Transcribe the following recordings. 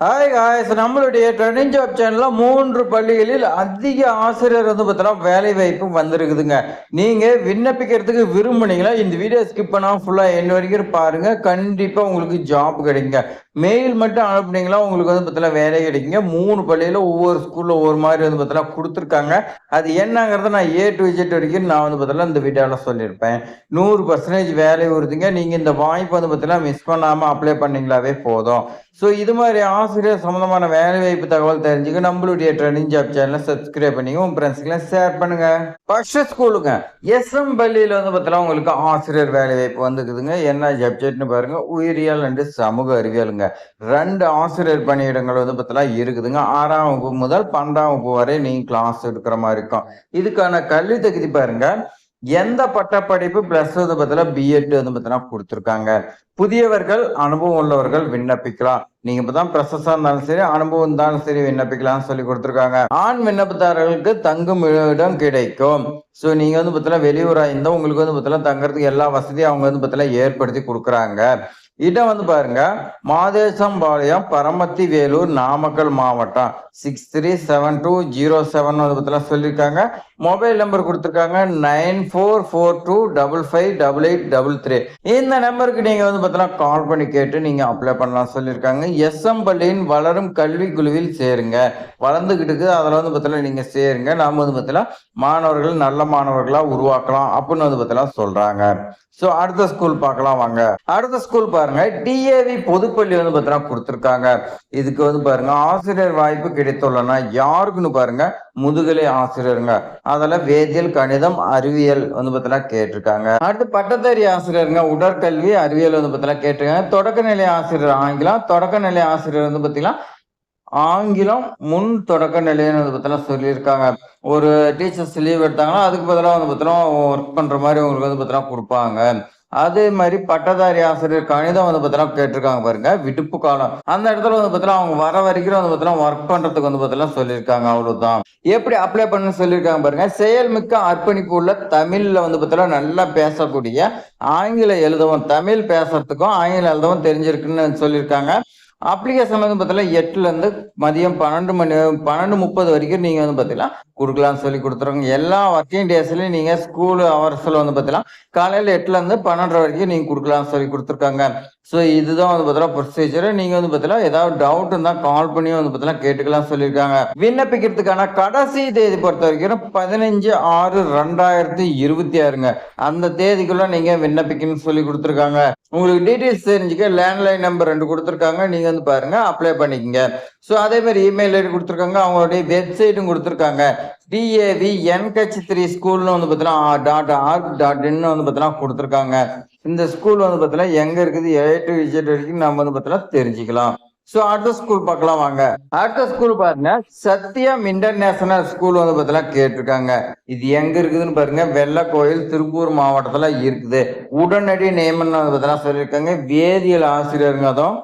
Hi guys, நம்மளுடைய trending job சேனல்ல 3 பள்ளிகளில் அதிக ஆசிரியர் பார்த்தீங்கன்னா வேலை வாய்ப்பு வந்திருக்குதுங்க. நீங்க விண்ணப்பிக்கிறதுக்கு விரும்புனீங்களா? இந்த வீடியோ ஸ்கிப் பண்ணாம ஃபுல்லா எண்ட் வரைக்கும் பாருங்க. கண்டிப்பா உங்களுக்கு ஜாப் கிடைக்குங்க. மெயில் மட்டும் அனுப்புனீங்களா உங்களுக்கு பார்த்தீங்கன்னா வேலை கிடைக்குங்க. 3 பள்ளியில ஒவ்வொரு ஸ்கூல்ல ஒவ்வொரு மாதிரி பார்த்தீங்கன்னா குடுத்துருக்காங்க. அது என்னங்கிறத நான் ஏ டு இசட் வரைக்கும் நான் பார்த்தீங்கன்னா இந்த வீடியோல சொல்லியிருப்பேன். 100% வேலை உறுதிங்க. நீங்க இந்த வாய்ப்பு பார்த்தீங்கன்னா மிஸ் பண்ணாம அப்ளை பண்ணீங்களாவே போதும். ஸோ இது மாதிரி ஆசிரியர் சம்மந்தமான வேலைவாய்ப்பு தகவல் தெரிஞ்சுக்க நம்மளுடைய ட்ரெண்டிங் ஜாப் சேனலை சப்ஸ்கிரைப் பண்ணி உங்க ஃப்ரெண்ட்ஸ்க்குலாம் ஷேர் பண்ணுங்க. ஃபர்ஸ்ட் ஸ்கூலுங்க எஸ்எம் பள்ளியில் பார்த்தீங்கன்னா உங்களுக்கு ஆசிரியர் வேலைவாய்ப்பு வந்துக்குதுங்க. என்ன சப்ஜெக்ட்னு பாருங்க, உயிரியல் அண்டு சமூக அறிவியலுங்க. 2 ஆசிரியர் பணியிடங்கள் பார்த்தீங்கன்னா இருக்குதுங்க. 6ஆம் வகுப்பு முதல் 12ஆம் வகுப்பு வரை நீங்க கிளாஸ் எடுக்கிற மாதிரி இருக்கும். இதுக்கான கல்வி தகுதி பாருங்க, எந்த பட்டப்படிப்பு பிளஸ் பார்த்தீங்கன்னா பிஎட் பார்த்தீங்கன்னா கொடுத்துருக்காங்க. புதியவர்கள் அனுபவம் உள்ளவர்கள் விண்ணப்பிக்கலாம். நீங்க இப்பதான் ப்ரொஃபஸா இருந்தாலும் சரி, அனுபவம் இருந்தாலும் சரி விண்ணப்பிக்கலாம்னு சொல்லி கொடுத்துருக்காங்க. ஆண் விண்ணப்பதாரர்களுக்கு தங்கும் இடம் கிடைக்கும். ஸோ நீங்க பார்த்தீங்கன்னா வெளியூரா இருந்தா உங்களுக்கு பார்த்தீங்கன்னா தங்கறதுக்கு எல்லா வசதியும் அவங்க பார்த்தீங்கன்னா ஏற்படுத்தி கொடுக்குறாங்க. இடம் பாருங்க, மாதேசம்பாளையம், பரமத்தி வேலூர், நாமக்கல் மாவட்டம். 637207 சொல்லியிருக்காங்க. மொபைல் நம்பர் கொடுத்துருக்காங்க 9442558833. இந்த நம்பருக்கு நீங்க பார்த்தீங்கன்னா கால் பண்ணி கேட்டு நீங்க அப்ளை பண்ணலாம் சொல்லியிருக்காங்க. எஸ்எம் பள்ளியின் வளரும் கல்வி குழுவில் சேருங்க. வளர்ந்துகிட்டு இருக்கு, அதில் பார்த்தீங்கன்னா நீங்க சேருங்க. நாம பார்த்தீங்கன்னா மாணவர்கள் நல்ல மாணவர்களா உருவாக்கலாம் அப்படின்னு பார்த்தீங்கன்னா சொல்றாங்க. ஸோ அடுத்த ஸ்கூல் பார்க்கலாம் வாங்க. அடுத்த ஸ்கூல் பாருங்க, டிஏவி பொதுப்பள்ளி பார்த்தீங்கன்னா கொடுத்துருக்காங்க. இதுக்கு பாருங்க ஆசிரியர் வாய்ப்பு கிடைத்துள்ளனா யாருக்குன்னு பாருங்க, முதுகலை ஆசிரியருங்க. அதில் வேதியியல், கணிதம், அறிவியல் பார்த்தீங்கன்னா கேட்டிருக்காங்க. அடுத்து பட்டதாரி ஆசிரியருங்க, உடற்கல்வி அறிவியல் பார்த்தீங்கன்னா கேட்டிருக்காங்க. தொடக்கநிலை ஆசிரியர் ஆங்கிலம், தொடக்கநிலை ஆசிரியர் பார்த்தீங்கன்னா ஆங்கிலம் முன் தொடக்க நிலைன்னு பார்த்தீங்கன்னா சொல்லியிருக்காங்க. ஒரு டீச்சர்ஸ் லீவ் எடுத்தாங்கன்னா அதுக்கு பதிலாக பார்த்தீங்கன்னா ஒர்க் பண்ற மாதிரி உங்களுக்கு பார்த்தீங்கன்னா கொடுப்பாங்க. அதே மாதிரி பட்டதாரி ஆசிரியர் கணிதம் பார்த்தீங்கன்னா கேட்டிருக்காங்க பாருங்க, விடுப்பு காலம். அந்த இடத்துல பார்த்தீங்கன்னா அவங்க வர வரைக்கும் பார்த்தீங்கன்னா ஒர்க் பண்றதுக்கு பார்த்தீங்கன்னா சொல்லியிருக்காங்க. அவ்வளவுதான். எப்படி அப்ளை பண்ண சொல்லியிருக்காங்க பாருங்க, செயல்மிக்க அர்ப்பணிப்பு உள்ள தமிழ்ல பார்த்தீங்கன்னா நல்லா பேசக்கூடிய, ஆங்கிலம் எழுதவும், தமிழ் பேசுறதுக்கும் ஆங்கிலம் எழுதவும் தெரிஞ்சிருக்குன்னு சொல்லியிருக்காங்க. அப்ளிகேஷன் பார்த்தீங்கன்னா 8ல இருந்து மதியம் 12:30 வரைக்கும் நீங்க பார்த்தீங்கன்னா கொடுக்கலாம்னு சொல்லி கொடுத்துருவாங்க. எல்லா ஒர்க்கிங் டேஸ்லயும் நீங்க ஸ்கூல் ஹவர்ஸ்ல பார்த்தீங்கன்னா காலையில 8ல இருந்து 12:30 வரைக்கும் நீங்க கொடுக்கலாம்னு சொல்லி கொடுத்துருக்காங்க. ஸோ இதுதான் பார்த்தீங்கன்னா ப்ரொசீஜர். நீங்க பார்த்தீங்கன்னா ஏதாவது டவுட் இருந்தால் கால் பண்ணி பார்த்தீங்கன்னா கேட்டுக்கலாம் சொல்லியிருக்காங்க. விண்ணப்பிக்கிறதுக்கான கடைசி தேதி பொறுத்த வரைக்கும் 15/6/2026ங்க. அந்த தேதிக்குள்ள நீங்க விண்ணப்பிக்கணும்னு சொல்லி கொடுத்துருக்காங்க. உங்களுக்கு டீட்டெயில்ஸ் தெரிஞ்சுக்க லேண்ட்லைன் நம்பர் 2 கொடுத்துருக்காங்க. நீங்க பாருங்க அப்ளை பண்ணிக்கங்க. ஸோ அதே மாதிரி இமெயில் ஐடி கொடுத்துருக்காங்க. அவங்களுடைய வெப்சைட்டும் கொடுத்துருக்காங்க. DAVNH3 ஸ்கூல்னு பார்த்தீங்கன்னா .org.in பார்த்தீங்கன்னா கொடுத்துருக்காங்க. இந்த ஸ்கூல் பார்த்தீங்கன்னா எங்க இருக்குது, A to Z வரைக்கும் நம்ம பார்த்தீங்கன்னா தெரிஞ்சுக்கலாம். ஸோ அடுத்த ஸ்கூல் பார்க்கலாம் வாங்க. அடுத்த ஸ்கூல் பாருங்க, சத்தியம் இன்டர்நேஷனல் ஸ்கூல் பார்த்தீங்கன்னா கேட்டிருக்காங்க. இது எங்க இருக்குதுன்னு பாருங்க, வெள்ளக்கோயில், திருப்பூர் மாவட்டத்துல இருக்குது. உடனடி நியமனம் பார்த்தீங்கன்னா சொல்லியிருக்காங்க. வேதியியல் ஆசிரியருங்க. அதுவும்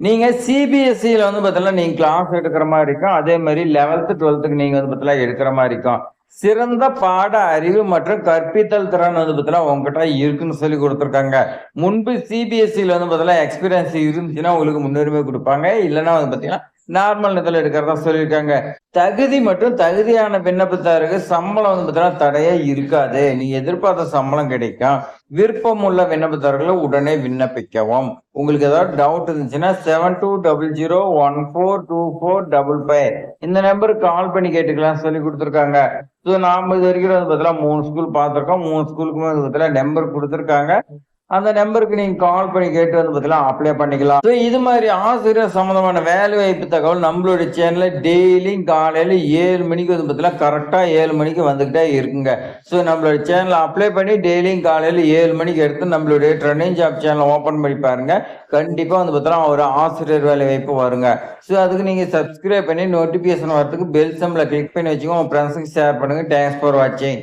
நீங்க சிபிஎஸ்சியில பார்த்தீங்கன்னா நீங்க கிளாஸ் எடுக்கிற மாதிரி இருக்கும். அதே மாதிரி 11th 12th நீங்க பார்த்தீங்கன்னா எடுக்கிற மாதிரி இருக்கும். சிறந்த பாட அறிவு மற்றும் கற்பித்தல் திறன் பார்த்தீங்கன்னா உங்ககிட்ட இருக்குன்னு சொல்லி கொடுத்துருக்காங்க. முன்பு சிபிஎஸ்சியில பார்த்தீங்கன்னா எக்ஸ்பீரியன்ஸ் இருந்துச்சுன்னா உங்களுக்கு முன்னுரிமை கொடுப்பாங்க. இல்லைன்னா பார்த்தீங்கன்னா நார்மல் இதில் எடுக்கிறதா சொல்லியிருக்காங்க. தகுதி மற்றும் தகுதியான விண்ணப்பத்தாருக்கு சம்பளம் பார்த்தீங்கன்னா தடையே இருக்காது. நீங்க எதிர்பார்த்த சம்பளம் கிடைக்கும். விருப்பம் உள்ள விண்ணப்பத்தார்களை உடனே விண்ணப்பிக்கவும். உங்களுக்கு ஏதாவது டவுட் இருந்துச்சுன்னா 7200142455 இந்த நம்பருக்கு கால் பண்ணி கேட்டுக்கலாம் சொல்லி கொடுத்துருக்காங்க. ஸோ நாம இது வரைக்கும் பார்த்தீங்கன்னா 3 ஸ்கூல் பார்த்துருக்கோம். 3 ஸ்கூலுக்குமே பார்த்தீங்கன்னா நம்பர் கொடுத்துருக்காங்க. அந்த நம்பருக்கு நீங்க கால் பண்ணி கேட்டு பார்த்தீங்கன்னா அப்ளை பண்ணிக்கலாம். ஸோ இது மாதிரி ஆசிரியர் சம்பந்தமான வேலை வாய்ப்பு தகவல் நம்மளுடைய சேனல்ல டெய்லியும் காலையில 7 மணிக்கு பார்த்தீங்கன்னா கரெக்டா 7 மணிக்கு வந்துகிட்டே இருக்குங்க. ஸோ நம்மளுடைய சேனலை அப்ளை பண்ணி டெய்லியும் காலையில 7 மணிக்கு எடுத்து நம்மளுடைய ட்ரெண்டிங் ஜாப் சேனலை ஓப்பன் பண்ணி பாருங்க. கண்டிப்பா பார்த்தீங்கன்னா ஒரு ஆசிரியர் வேலை வாய்ப்பு வருங்க. ஸோ அதுக்கு நீங்க சப்ஸ்கிரைப் பண்ணி நோட்டிபிகேஷன் வரதுக்கு பெல் சிம்பலை கிளிக் பண்ணி வச்சுக்கோங்க. உங்க ஃப்ரெண்ட்ஸுக்கு ஷேர் பண்ணுங்க. தேங்க்ஸ் ஃபார் வாட்சிங்.